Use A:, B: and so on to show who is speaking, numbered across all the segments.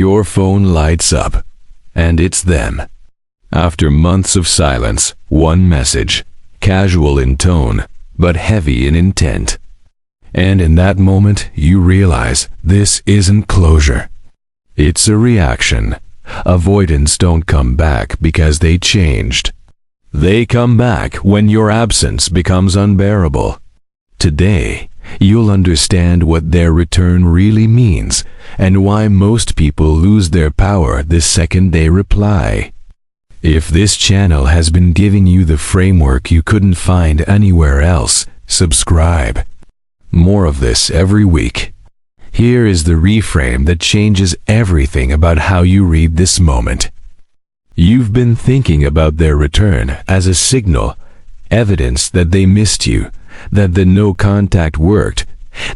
A: Your phone lights up, and it's them. After months of silence, one message, casual in tone, but heavy in intent. And in that moment, you realize this isn't closure. It's a reaction. Avoidants don't come back because they changed. They come back when your absence becomes unbearable. Today, you'll understand what their return really means and why most people lose their power the second they reply. If this channel has been giving you the framework you couldn't find anywhere else, subscribe. More of this every week. Here is the reframe that changes everything about how you read this moment. You've been thinking about their return as a signal, evidence that they missed you, that the no contact worked,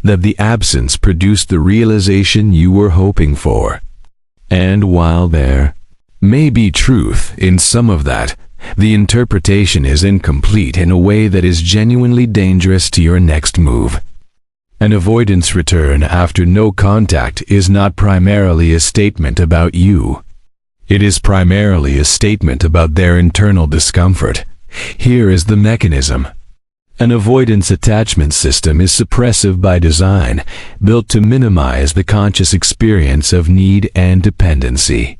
A: that the absence produced the realization you were hoping for. And while there may be truth in some of that, the interpretation is incomplete in a way that is genuinely dangerous to your next move. An avoidance return after no contact is not primarily a statement about you. It is primarily a statement about their internal discomfort. Here is the mechanism. An avoidance attachment system is suppressive by design, built to minimize the conscious experience of need and dependency.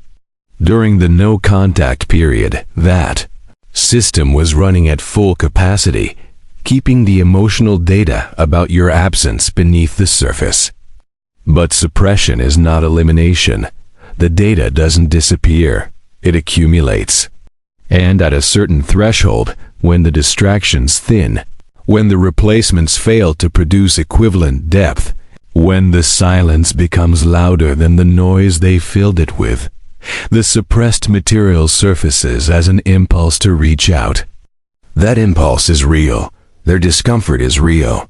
A: During the no-contact period, that system was running at full capacity, keeping the emotional data about your absence beneath the surface. But suppression is not elimination. The data doesn't disappear, it accumulates. And at a certain threshold, when the distractions thin, when the replacements fail to produce equivalent depth, when the silence becomes louder than the noise they filled it with, the suppressed material surfaces as an impulse to reach out. That impulse is real. Their discomfort is real.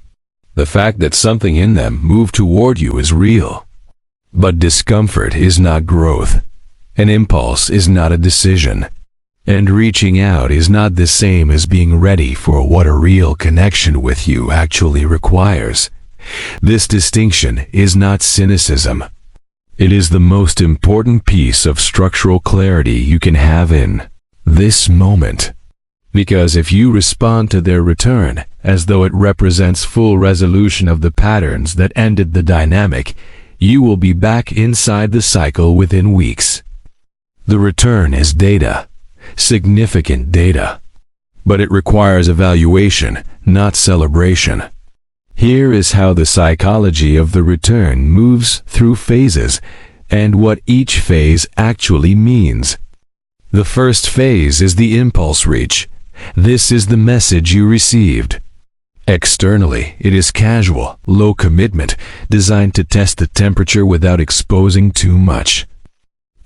A: The fact that something in them moved toward you is real. But discomfort is not growth. An impulse is not a decision. And reaching out is not the same as being ready for what a real connection with you actually requires. This distinction is not cynicism. It is the most important piece of structural clarity you can have in this moment. Because if you respond to their return as though it represents full resolution of the patterns that ended the dynamic, you will be back inside the cycle within weeks. The return is data, significant data. But it requires evaluation, not celebration. Here is how the psychology of the return moves through phases and what each phase actually means. The first phase is the impulse reach. This is the message you received. Externally, it is casual, low commitment, designed to test the temperature without exposing too much.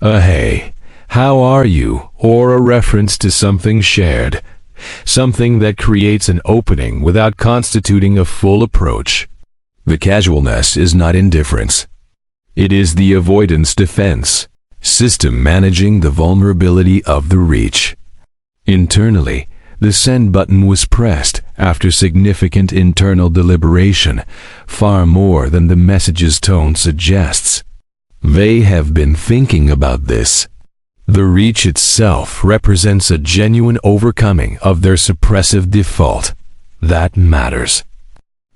A: A hey, how are you? Or a reference to something shared. Something that creates an opening without constituting a full approach. The casualness is not indifference. It is the avoidance defense system managing the vulnerability of the reach. Internally, the send button was pressed after significant internal deliberation, far more than the message's tone suggests. They have been thinking about this. The reach itself represents a genuine overcoming of their suppressive default. That matters.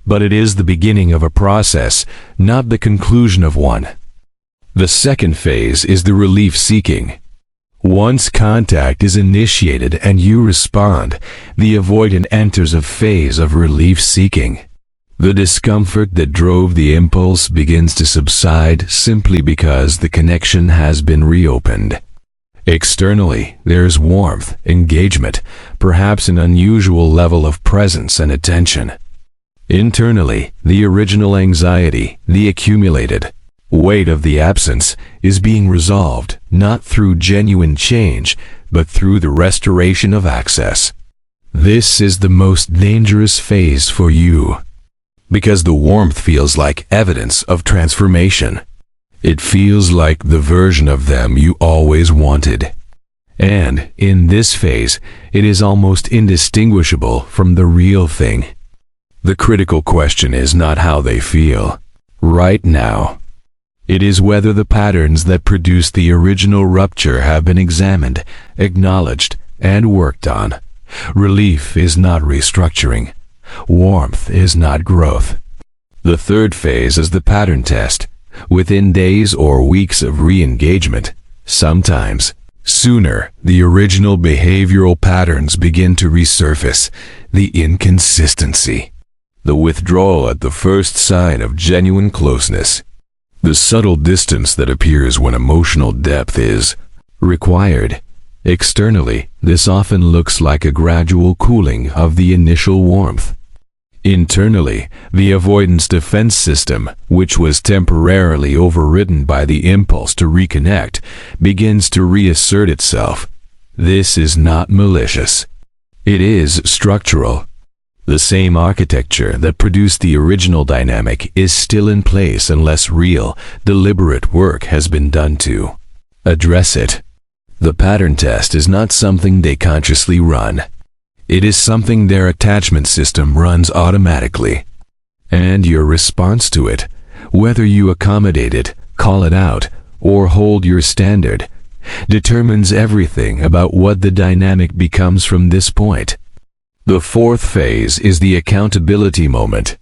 A: But it is the beginning of a process, not the conclusion of one. The second phase is the relief seeking. Once contact is initiated and you respond, the avoidant enters a phase of relief seeking. The discomfort that drove the impulse begins to subside simply because the connection has been reopened. Externally, there's warmth, engagement, perhaps an unusual level of presence and attention. Internally, the original anxiety, the accumulated weight of the absence, is being resolved, not through genuine change, but through the restoration of access. This is the most dangerous phase for you, because the warmth feels like evidence of transformation. It feels like the version of them you always wanted. And, in this phase, it is almost indistinguishable from the real thing. The critical question is not how they feel right now. It is whether the patterns that produced the original rupture have been examined, acknowledged, and worked on. Relief is not restructuring. Warmth is not growth. The third phase is the pattern test. Within days or weeks of re-engagement, sometimes sooner, the original behavioral patterns begin to resurface. The inconsistency. The withdrawal at the first sign of genuine closeness. The subtle distance that appears when emotional depth is required. Externally, this often looks like a gradual cooling of the initial warmth. Internally, the avoidance defense system, which was temporarily overridden by the impulse to reconnect, begins to reassert itself. This is not malicious. It is structural. The same architecture that produced the original dynamic is still in place unless real, deliberate work has been done to address it. The pattern test is not something they consciously run. It is something their attachment system runs automatically. And your response to it, whether you accommodate it, call it out, or hold your standard, determines everything about what the dynamic becomes from this point. The fourth phase is the accountability moment.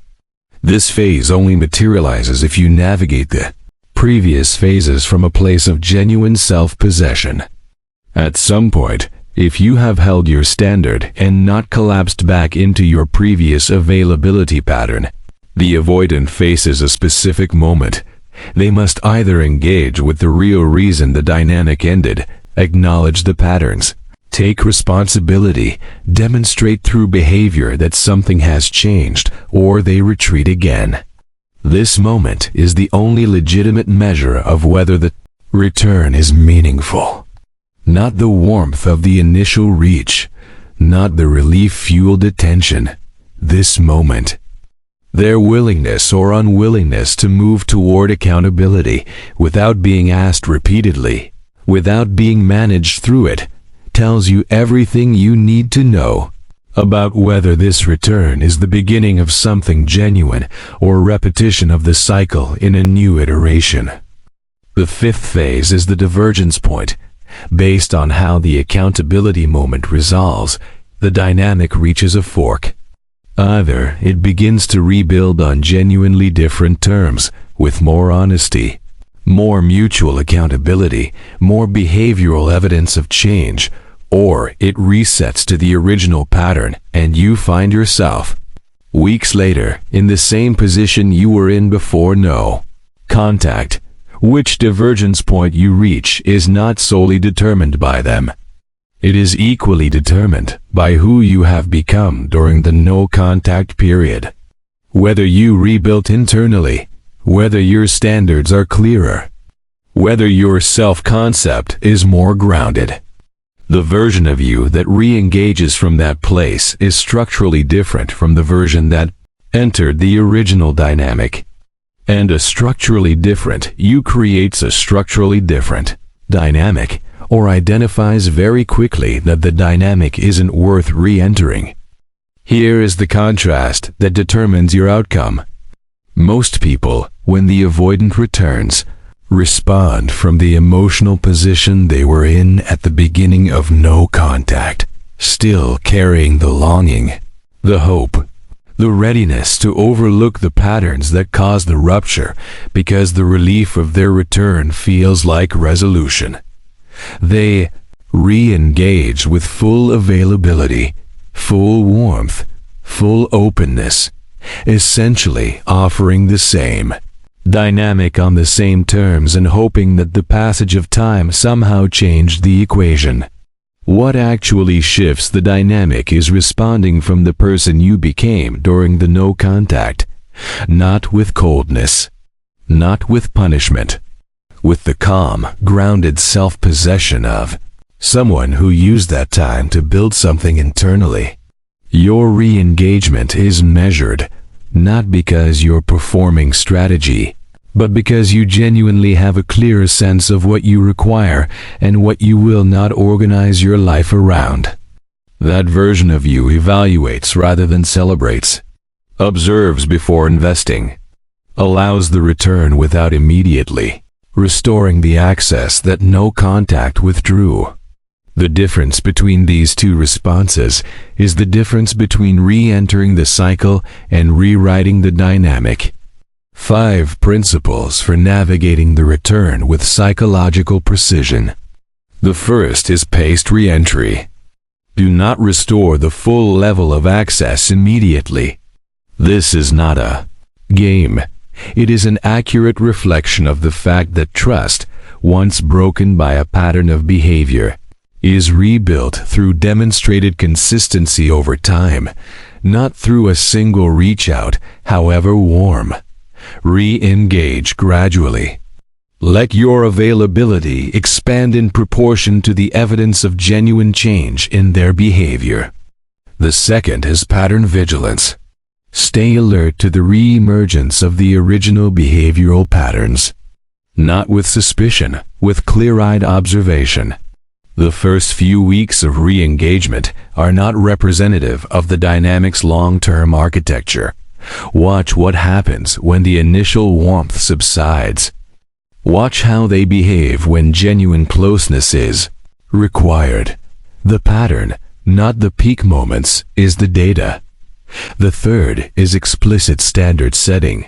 A: This phase only materializes if you navigate the previous phases from a place of genuine self-possession. At some point, if you have held your standard and not collapsed back into your previous availability pattern, the avoidant faces a specific moment. They must either engage with the real reason the dynamic ended, acknowledge the patterns, take responsibility, demonstrate through behavior that something has changed, or they retreat again. This moment is the only legitimate measure of whether the return is meaningful. Not the warmth of the initial reach, not the relief-fueled attention. This moment. Their willingness or unwillingness to move toward accountability without being asked repeatedly, without being managed through it, tells you everything you need to know about whether this return is the beginning of something genuine or repetition of the cycle in a new iteration. The fifth phase is the divergence point. Based on how the accountability moment resolves, the dynamic reaches a fork. Either it begins to rebuild on genuinely different terms, with more honesty, more mutual accountability, more behavioral evidence of change, or it resets to the original pattern and you find yourself, weeks later, in the same position you were in before. No contact. Which divergence point you reach is not solely determined by them. It is equally determined by who you have become during the no-contact period. Whether you rebuilt internally, whether your standards are clearer, whether your self-concept is more grounded. The version of you that re-engages from that place is structurally different from the version that entered the original dynamic. And a structurally different you creates a structurally different dynamic, or identifies very quickly that the dynamic isn't worth re-entering. Here is the contrast that determines your outcome. Most people, when the avoidant returns, respond from the emotional position they were in at the beginning of no contact, still carrying the longing, the hope, the readiness to overlook the patterns that caused the rupture because the relief of their return feels like resolution. They re-engage with full availability, full warmth, full openness, essentially offering the same dynamic on the same terms and hoping that the passage of time somehow changed the equation. What actually shifts the dynamic is responding from the person you became during the no contact, not with coldness, not with punishment, with the calm, grounded self-possession of someone who used that time to build something internally. Your re-engagement is measured, not because you're performing strategy, but because you genuinely have a clearer sense of what you require and what you will not organize your life around. That version of you evaluates rather than celebrates, observes before investing, allows the return without immediately restoring the access that no contact withdrew. The difference between these two responses is the difference between re-entering the cycle and rewriting the dynamic. 5 principles for navigating the return with psychological precision. The first is paced re-entry. Do not restore the full level of access immediately. This is not a game. It is an accurate reflection of the fact that trust, once broken by a pattern of behavior, is rebuilt through demonstrated consistency over time, not through a single reach-out, however warm. Re-engage gradually. Let your availability expand in proportion to the evidence of genuine change in their behavior. The second is pattern vigilance. Stay alert to the re-emergence of the original behavioral patterns. Not with suspicion, with clear-eyed observation. The first few weeks of re-engagement are not representative of the dynamic's long-term architecture. Watch what happens when the initial warmth subsides. Watch how they behave when genuine closeness is required. The pattern, not the peak moments, is the data. The third is explicit standard setting.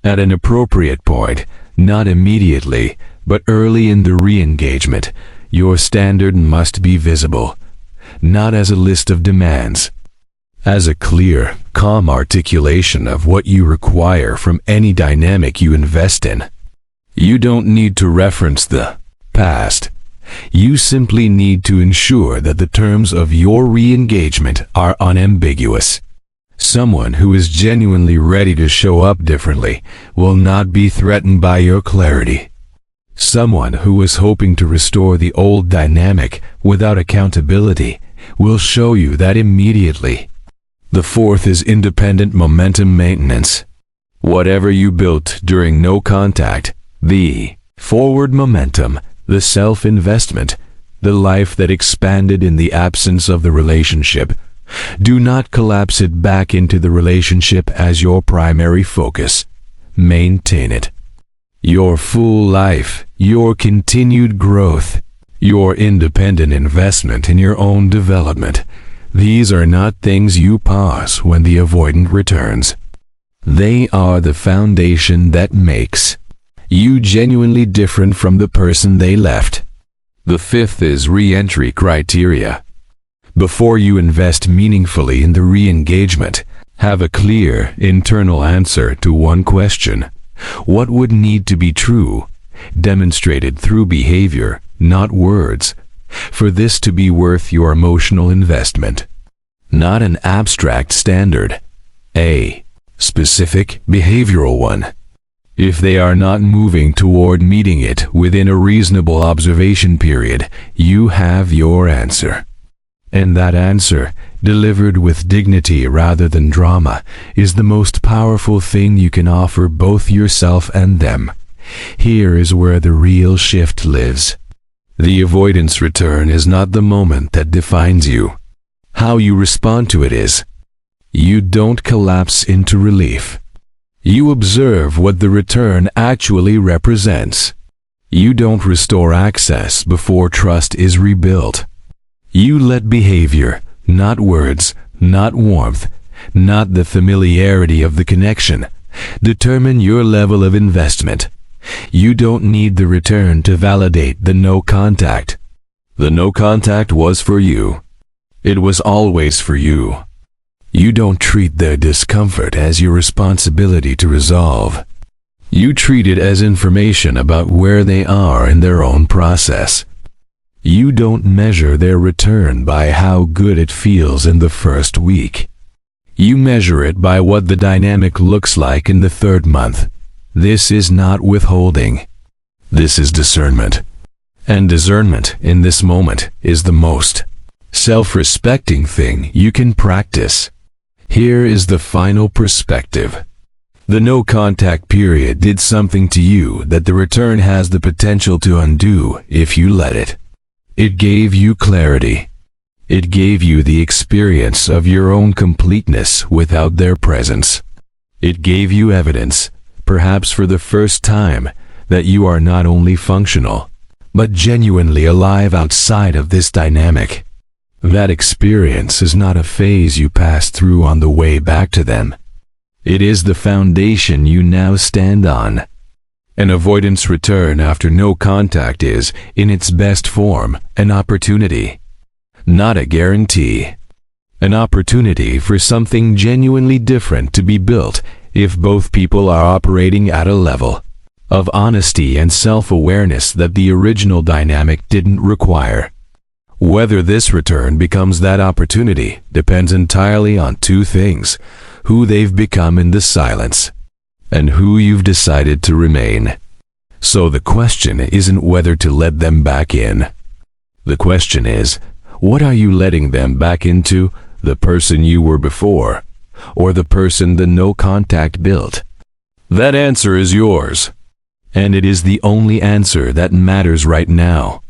A: At an appropriate point, not immediately, but early in the re-engagement, your standard must be visible, not as a list of demands, as a clear, calm articulation of what you require from any dynamic you invest in. You don't need to reference the past. You simply need to ensure that the terms of your re-engagement are unambiguous. Someone who is genuinely ready to show up differently will not be threatened by your clarity. Someone who is hoping to restore the old dynamic without accountability will show you that immediately. The fourth is independent momentum maintenance. Whatever you built during no contact, the forward momentum, the self-investment, the life that expanded in the absence of the relationship, do not collapse it back into the relationship as your primary focus. Maintain it. Your full life, your continued growth, your independent investment in your own development. These are not things you pause when the avoidant returns. They are the foundation that makes you genuinely different from the person they left. The fifth is re-entry criteria. Before you invest meaningfully in the re-engagement, have a clear, internal answer to one question. What would need to be true, demonstrated through behavior, not words, for this to be worth your emotional investment? Not an abstract standard, a specific behavioral one. If they are not moving toward meeting it within a reasonable observation period, you have your answer. And that answer, delivered with dignity rather than drama, is the most powerful thing you can offer both yourself and them. Here is where the real shift lives. The avoidance return is not the moment that defines you. How you respond to it is. You don't collapse into relief. You observe what the return actually represents. You don't restore access before trust is rebuilt. You let behavior, not words, not warmth, not the familiarity of the connection, determine your level of investment. You don't need the return to validate the no contact. The no contact was for you. It was always for you. You don't treat their discomfort as your responsibility to resolve. You treat it as information about where they are in their own process. You don't measure their return by how good it feels in the first week. You measure it by what the dynamic looks like in the third month. This is not withholding. This is discernment. And discernment in this moment is the most self-respecting thing you can practice. Here is the final perspective. The no contact period did something to you that the return has the potential to undo if you let it. It gave you clarity. It gave you the experience of your own completeness without their presence. It gave you evidence, perhaps for the first time, that you are not only functional, but genuinely alive outside of this dynamic. That experience is not a phase you pass through on the way back to them. It is the foundation you now stand on. An avoidance return after no contact is, in its best form, an opportunity, not a guarantee. An opportunity for something genuinely different to be built if both people are operating at a level of honesty and self-awareness that the original dynamic didn't require. Whether this return becomes that opportunity depends entirely on two things: who they've become in the silence, and who you've decided to remain. So the question isn't whether to let them back in. The question is, what are you letting them back into, the person you were before, or the person the no contact built? That answer is yours, and it is the only answer that matters right now.